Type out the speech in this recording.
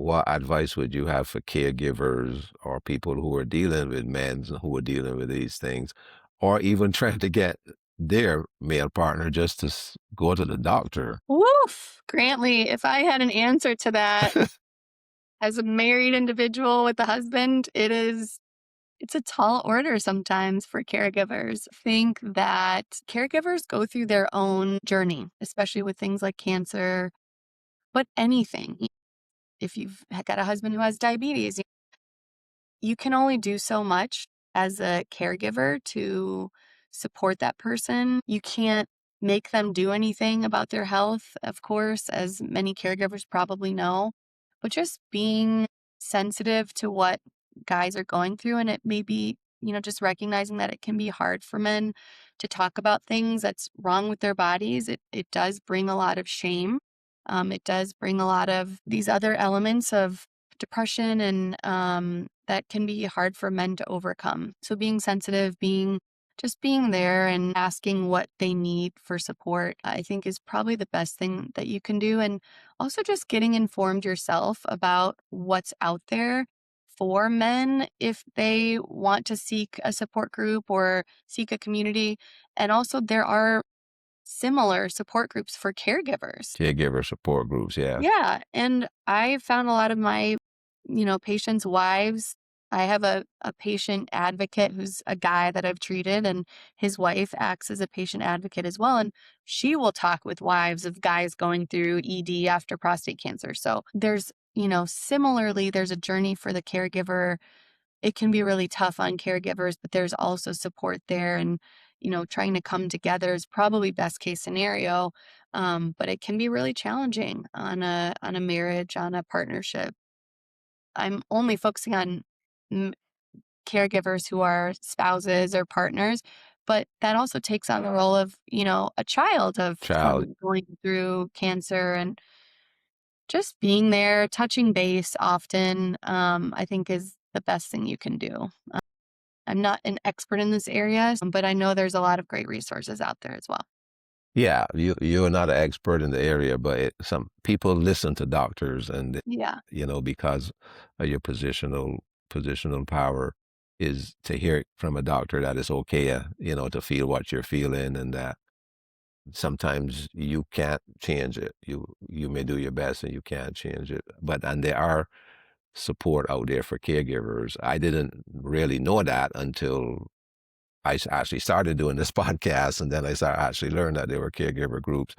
what advice would you have for caregivers or people who are dealing with men who are dealing with these things, or even trying to get their male partner just to go to the doctor? Woof! Grantley, if I had an answer to that as a married individual with a husband, it's a tall order sometimes for caregivers. Think that caregivers go through their own journey, especially with things like cancer, but anything. If you've got a husband who has diabetes, you can only do so much as a caregiver to support that person. You can't make them do anything about their health, of course, as many caregivers probably know, but just being sensitive to what guys are going through. And it may be, just recognizing that it can be hard for men to talk about things that's wrong with their bodies. It does bring a lot of shame. It does bring a lot of these other elements of depression and that can be hard for men to overcome. So being sensitive, being there and asking what they need for support, I think is probably the best thing that you can do. And also just getting informed yourself about what's out there for men if they want to seek a support group or seek a community. And also there are similar support groups for caregivers. Caregiver support groups, yeah. Yeah, and I found a lot of my, patients' wives. I have a patient advocate who's a guy that I've treated, and his wife acts as a patient advocate as well. And she will talk with wives of guys going through ED after prostate cancer. So similarly, there's a journey for the caregiver. It can be really tough on caregivers, but there's also support there. And, trying to come together is probably best case scenario. But it can be really challenging on a marriage, on a partnership. I'm only focusing on m- caregivers who are spouses or partners, but that also takes on the role of, a child of Child. someone going through cancer and just being there, touching base often, I think is the best thing you can do. I'm not an expert in this area, but I know there's a lot of great resources out there as well. Yeah, you're not an expert in the area, but some people listen to doctors, and Yeah. because of your positional power is to hear it from a doctor that it's okay, to feel what you're feeling, and that sometimes you can't change it. You may do your best, and you can't change it. And there are support out there for caregivers. I didn't really know that until actually started doing this podcast, and then I actually learned that there were caregiver groups.